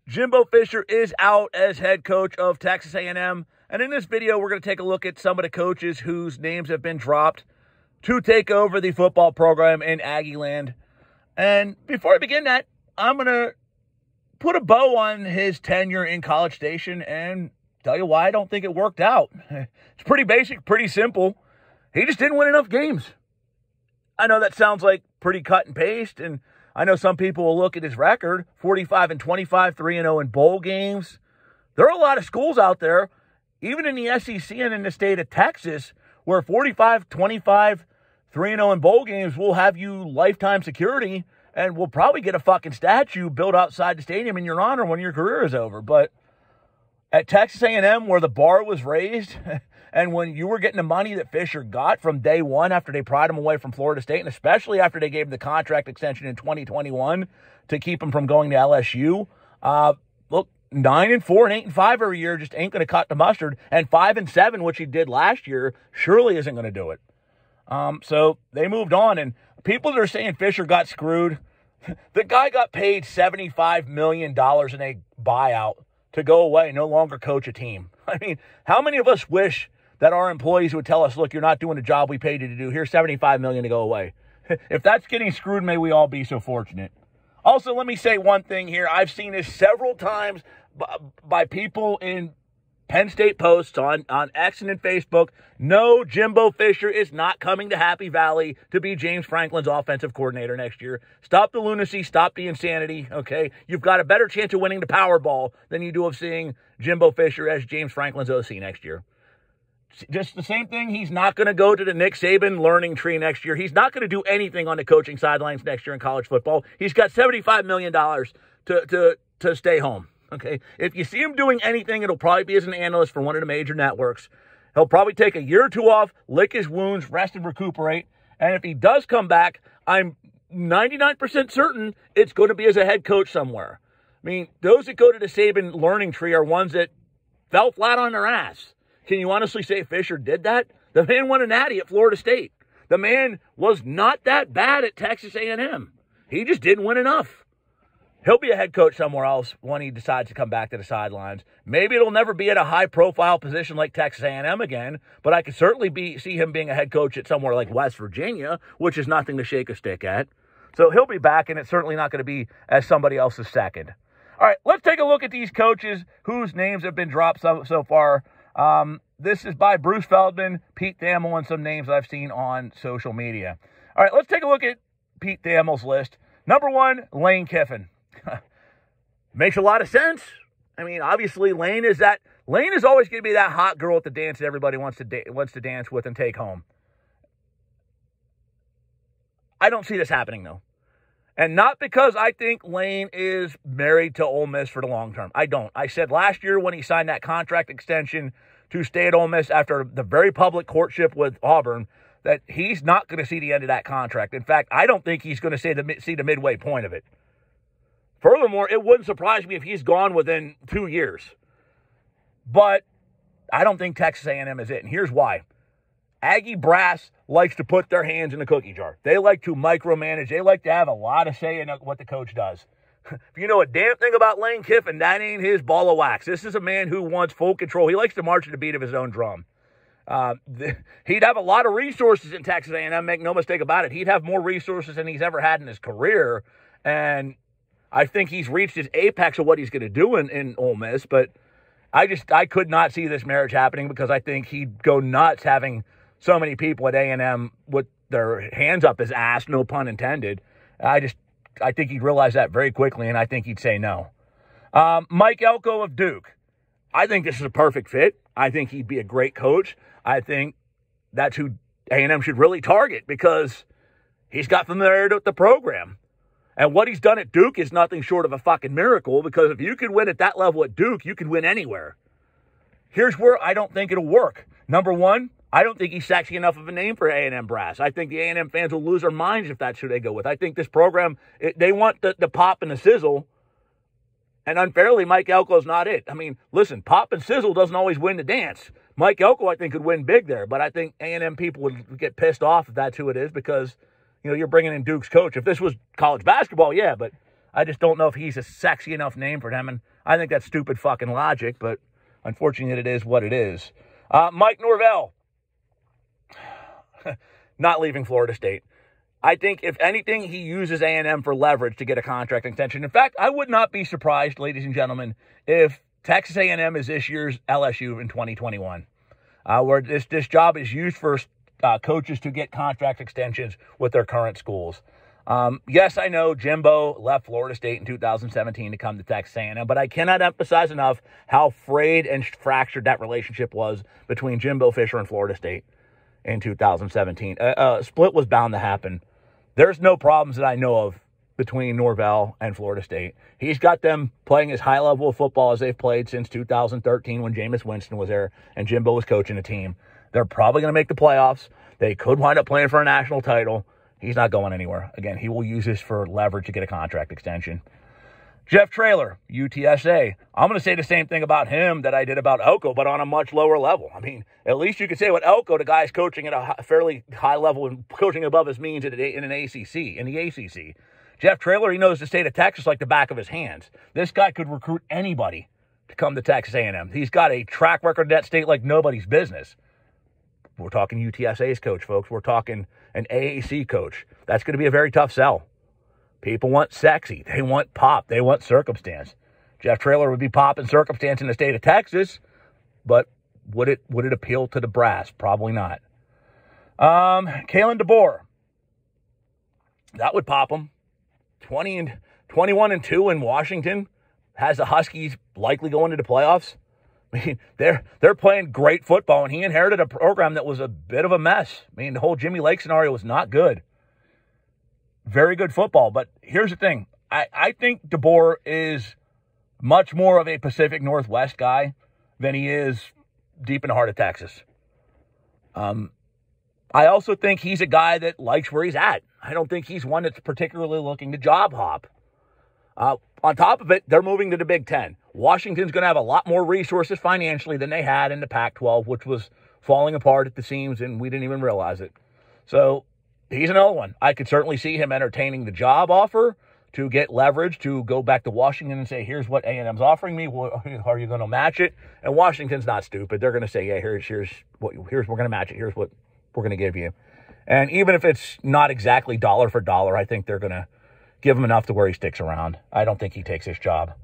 Jimbo Fisher is out as head coach of Texas A&M. And in this video, we're going to take a look at some of the coaches whose names have been dropped to take over the football program in Aggie land. And before I begin that, I'm going to put a bow on his tenure in College Station and tell you why I don't think it worked out. It's pretty basic, pretty simple. He just didn't win enough games. I know that sounds like pretty cut and paste, and I know some people will look at his record, 45-25, 3-0 in bowl games. There are a lot of schools out there, even in the SEC and in the state of Texas, where 45-25, 3-0 in bowl games will have you lifetime security and will probably get a fucking statue built outside the stadium in your honor when your career is over. But at Texas A&M, where the bar was raised, and when you were getting the money that Fisher got from day one after they pried him away from Florida State, and especially after they gave him the contract extension in 2021 to keep him from going to LSU, look, 9-4 and 8-5 every year just ain't going to cut the mustard, and 5-7, which he did last year, surely isn't going to do it. So they moved on, and people that are saying Fisher got screwed, the guy got paid $75 million in a buyout to go away, no longer coach a team. I mean, how many of us wish that our employees would tell us, look, you're not doing the job we paid you to do. Here's $75 million to go away. If that's getting screwed, may we all be so fortunate. Also, let me say one thing here. I've seen this several times by people in Penn State posts on X and in Facebook. No, Jimbo Fisher is not coming to Happy Valley to be James Franklin's offensive coordinator next year. Stop the lunacy. Stop the insanity, okay? You've got a better chance of winning the Powerball than you do of seeing Jimbo Fisher as James Franklin's OC next year. Just the same thing. He's not going to go to the Nick Saban learning tree next year. He's not going to do anything on the coaching sidelines next year in college football. He's got $75 million to stay home. Okay, if you see him doing anything, it'll probably be as an analyst for one of the major networks. He'll probably take a year or two off, lick his wounds, rest and recuperate. And if he does come back, I'm 99% certain it's going to be as a head coach somewhere. I mean, those that go to the Saban learning tree are ones that fell flat on their ass. Can you honestly say Fisher did that? The man won a natty at Florida State. The man was not that bad at Texas A&M. He just didn't win enough. He'll be a head coach somewhere else when he decides to come back to the sidelines. Maybe it'll never be at a high-profile position like Texas A&M again, but I could certainly see him being a head coach at somewhere like West Virginia, which is nothing to shake a stick at. So he'll be back, and it's certainly not going to be as somebody else's second. All right, let's take a look at these coaches whose names have been dropped so far. This is by Bruce Feldman, Pete Thamel, and some names I've seen on social media. All right, let's take a look at Pete Thamel's list. Number 1, Lane Kiffin. Makes a lot of sense. I mean, obviously, Lane is always going to be that hot girl at the dance that everybody wants to dance with and take home. I don't see this happening, though. And not because I think Lane is married to Ole Miss for the long term. I don't. I said last year when he signed that contract extension to stay at Ole Miss after the very public courtship with Auburn that he's not going to see the end of that contract. In fact, I don't think he's going to see the midway point of it. Furthermore, it wouldn't surprise me if he's gone within 2 years. But I don't think Texas A&M is it, and here's why. Aggie brass likes to put their hands in the cookie jar. They like to micromanage. They like to have a lot of say in what the coach does. If you know a damn thing about Lane Kiffin, that ain't his ball of wax. This is a man who wants full control. He likes to march to the beat of his own drum. He'd have a lot of resources in Texas A&M, make no mistake about it. He'd have more resources than he's ever had in his career, and I think he's reached his apex of what he's going to do in Ole Miss, but I could not see this marriage happening because I think he'd go nuts having so many people at A&M with their hands up his ass, no pun intended. I think he'd realize that very quickly, and I think he'd say no. Mike Elko of Duke. I think this is a perfect fit. I think he'd be a great coach. I think that's who A&M should really target because he's got familiarity with the program. And what he's done at Duke is nothing short of a fucking miracle because if you can win at that level at Duke, you can win anywhere. Here's where I don't think it'll work. Number 1, I don't think he's sexy enough of a name for A&M brass. I think the A&M fans will lose their minds if that's who they go with. I think this program, they want the pop and the sizzle, and unfairly, Mike Elko's not it. I mean, listen, pop and sizzle doesn't always win the dance. Mike Elko, I think, could win big there, but I think A&M people would get pissed off if that's who it is because, you know, you're bringing in Duke's coach. If this was college basketball, yeah, but I just don't know if he's a sexy enough name for them, and I think that's stupid fucking logic, but unfortunately it is what it is. Mike Norvell, not leaving Florida State. I think, if anything, he uses A&M for leverage to get a contract extension. In fact, I would not be surprised, ladies and gentlemen, if Texas A&M is this year's LSU in 2021, where this job is used for coaches to get contract extensions with their current schools. Yes, I know Jimbo left Florida State in 2017 to come to Texas A&M, but I cannot emphasize enough how frayed and fractured that relationship was between Jimbo Fisher and Florida State in 2017. Split was bound to happen. There's no problems that I know of between Norvell and Florida State. He's got them playing as high level of football as they've played since 2013 when Jameis Winston was there and Jimbo was coaching the team. They're probably going to make the playoffs. They could wind up playing for a national title. He's not going anywhere. Again, he will use this for leverage to get a contract extension. Jeff Traylor, UTSA. I'm going to say the same thing about him that I did about Elko, but on a much lower level. I mean, at least you could say what Elko, the guy's coaching at a fairly high level and coaching above his means in the ACC. Jeff Traylor, he knows the state of Texas like the back of his hands. This guy could recruit anybody to come to Texas A&M. He's got a track record in that state like nobody's business. We're talking UTSA's coach, folks. We're talking an AAC coach. That's going to be a very tough sell. People want sexy. They want pop. They want circumstance. Jeff Traylor would be pop and circumstance in the state of Texas, but would it appeal to the brass? Probably not. Kalen DeBoer. That would pop him. 21-2 in Washington. Has the Huskies likely going to the playoffs? I mean, they're playing great football, and he inherited a program that was a bit of a mess. I mean, the whole Jimmy Lake scenario was not good. Very good football, but here's the thing. I think DeBoer is much more of a Pacific Northwest guy than he is deep in the heart of Texas. I also think he's a guy that likes where he's at. I don't think he's one that's particularly looking to job hop. On top of it, they're moving to the Big Ten. Washington's going to have a lot more resources financially than they had in the Pac-12, which was falling apart at the seams, and we didn't even realize it. So he's another one. I could certainly see him entertaining the job offer to get leverage to go back to Washington and say, here's what A&M's offering me. Are you going to match it? And Washington's not stupid. They're going to say, yeah, here's we're going to match it. Here's what we're going to give you. And even if it's not exactly dollar for dollar, I think they're going to give him enough to where he sticks around. I don't think he takes his job.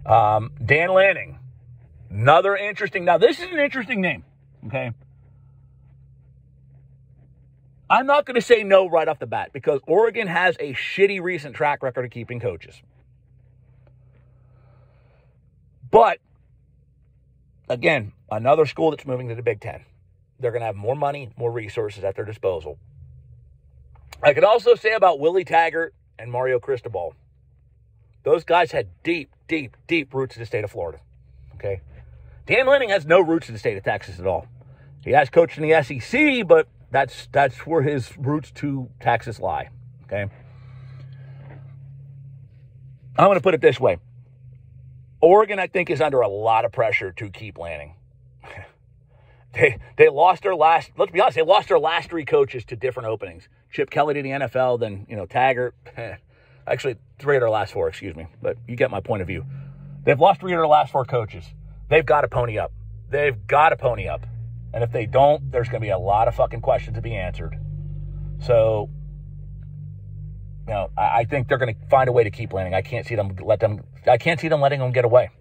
Dan Lanning, another interesting. Now, this is an interesting name, okay? I'm not going to say no right off the bat because Oregon has a shitty recent track record of keeping coaches. But, again, another school that's moving to the Big Ten. They're going to have more money, more resources at their disposal. I could also say about Willie Taggart and Mario Cristobal. Those guys had deep, deep, deep roots in the state of Florida. Okay? Dan Lanning has no roots in the state of Texas at all. He has coached in the SEC, but that's where his roots to Texas lie. Okay? I'm going to put it this way. Oregon, I think, is under a lot of pressure to keep Lanning. They lost their last, let's be honest, they lost their last three coaches to different openings. Chip Kelly to the NFL, then, Taggart. Actually, three of their last four, excuse me. But you get my point of view. They've lost three of their last four coaches. They've got to pony up. They've got to pony up. And if they don't, there's going to be a lot of fucking questions to be answered. So, I think they're going to find a way to keep Lanning. I can't see them letting them get away.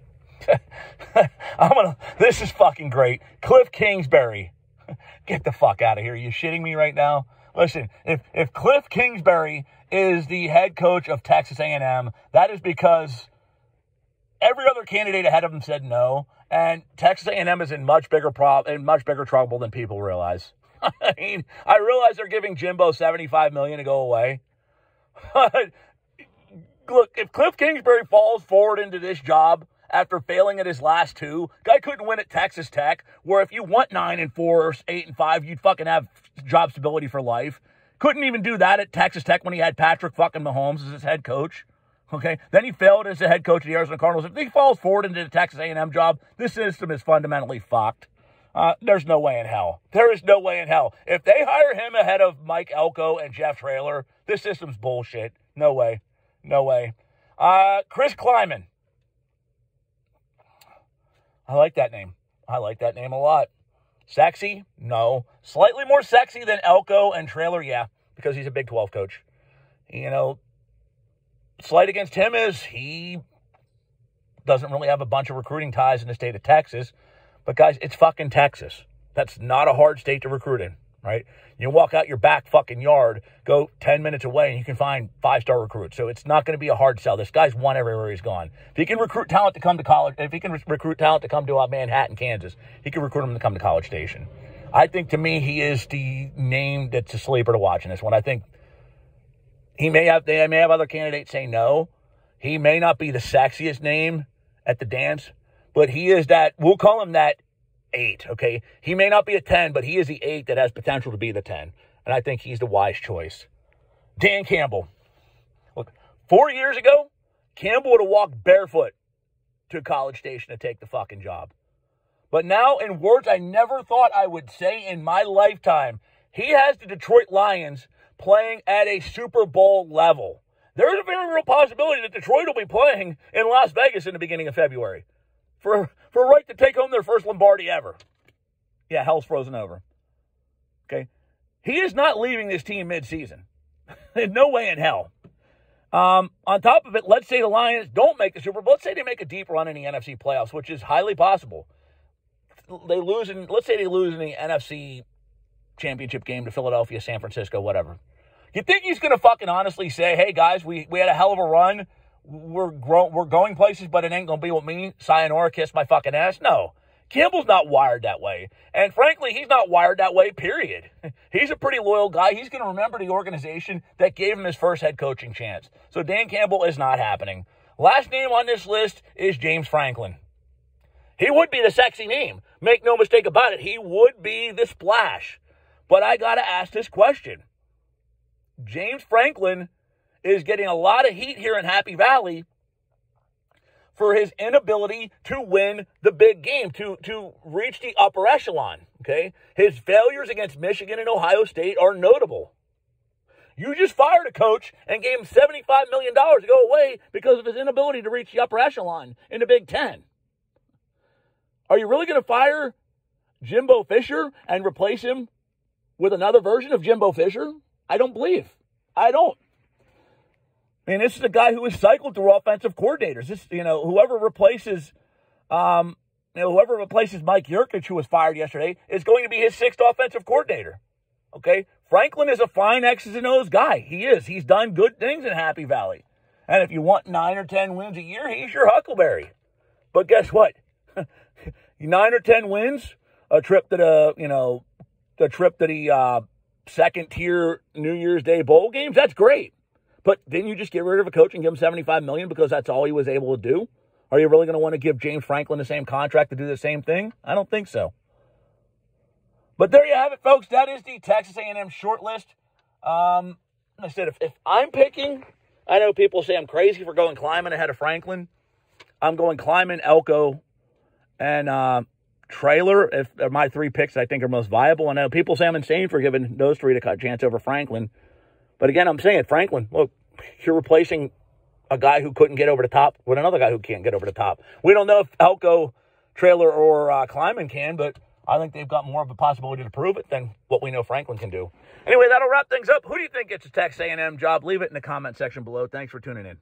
This is fucking great. Cliff Kingsbury. Get the fuck out of here. Are you shitting me right now? Listen, if Cliff Kingsbury is the head coach of Texas A&M, that is because every other candidate ahead of him said no, and Texas A&M is in much bigger trouble than people realize. I mean, I realize they're giving Jimbo $75 million to go away. Look, if Cliff Kingsbury falls forward into this job after failing at his last two, guy couldn't win at Texas Tech, where if you want 9-4 or 8-5, you'd fucking have job stability for life. Couldn't even do that at Texas Tech when he had Patrick fucking Mahomes as his head coach. Okay, then he failed as the head coach of the Arizona Cardinals. If he falls forward into the Texas A&M job, this system is fundamentally fucked. There's no way in hell. There is no way in hell. If they hire him ahead of Mike Elko and Jeff Traylor, this system's bullshit. No way. No way. Chris Kleiman. I like that name. I like that name a lot. Sexy? No. Slightly more sexy than Elko and Traylor? Yeah, because he's a Big 12 coach. You know, slight against him is he doesn't really have a bunch of recruiting ties in the state of Texas. But, guys, it's fucking Texas. That's not a hard state to recruit in, right? You walk out your back fucking yard, go 10 minutes away, and you can find 5-star recruits. So it's not going to be a hard sell. This guy's won everywhere he's gone. If he can recruit talent to come to college, if he can recruit talent to come to Manhattan, Kansas, he can recruit them to come to College Station. I think, to me, he is the name that's a sleeper to watch in this one. I think they may have other candidates say no. He may not be the sexiest name at the dance, but he is that, we'll call him that 8, okay? He may not be a 10, but he is the 8 that has potential to be the 10. And I think he's the wise choice. Dan Campbell. Look, 4 years ago, Campbell would have walked barefoot to College Station to take the fucking job. But now, in words I never thought I would say in my lifetime, he has the Detroit Lions playing at a Super Bowl level. There's a very real possibility that Detroit will be playing in Las Vegas in the beginning of February for a right to take home their first Lombardi ever. Yeah, hell's frozen over. Okay? He is not leaving this team mid-season. No way in hell. On top of it, let's say the Lions don't make the Super Bowl. Let's say they make a deep run in the NFC playoffs, which is highly possible. Let's say they lose in the NFC championship game to Philadelphia, San Francisco, whatever. You think he's going to fucking honestly say, hey, guys, we had a hell of a run. We're going places, but it ain't going to be with me. Sayonara, kiss my fucking ass. No. Campbell's not wired that way. And frankly, he's not wired that way, period. He's a pretty loyal guy. He's going to remember the organization that gave him his first head coaching chance. So Dan Campbell is not happening. Last name on this list is James Franklin. He would be the sexy name. Make no mistake about it. He would be the splash. But I got to ask this question. James Franklin is getting a lot of heat here in Happy Valley for his inability to win the big game, to reach the upper echelon, okay? His failures against Michigan and Ohio State are notable. You just fired a coach and gave him $75 million to go away because of his inability to reach the upper echelon in the Big Ten. Are you really going to fire Jimbo Fisher and replace him with another version of Jimbo Fisher? I don't believe. I don't. I mean, this is a guy who was cycled through offensive coordinators. This, whoever replaces Mike Yurkich, who was fired yesterday, is going to be his 6th offensive coordinator. Okay? Franklin is a fine X's and O's guy. He is. He's done good things in Happy Valley. And if you want 9 or 10 wins a year, he's your Huckleberry. But guess what? 9 or 10 wins, a trip to the second tier New Year's Day bowl games, that's great. But didn't you just get rid of a coach and give him $75 million because that's all he was able to do? Are you really going to want to give James Franklin the same contract to do the same thing? I don't think so. But there you have it, folks. That is the Texas A&M shortlist. I said, if I'm picking, I know people say I'm crazy for going Kleiman ahead of Franklin. I'm going Kleiman, Elko, and Traylor. If they're my 3 picks I think are most viable. I know people say I'm insane for giving those 3 a chance over Franklin. But again, I'm saying, Franklin, look, you're replacing a guy who couldn't get over the top with another guy who can't get over the top. We don't know if Elko, Traylor, or Kleiman can, but I think they've got more of a possibility to prove it than what we know Franklin can do. Anyway, that'll wrap things up. Who do you think gets a Texas A&M job? Leave it in the comment section below. Thanks for tuning in.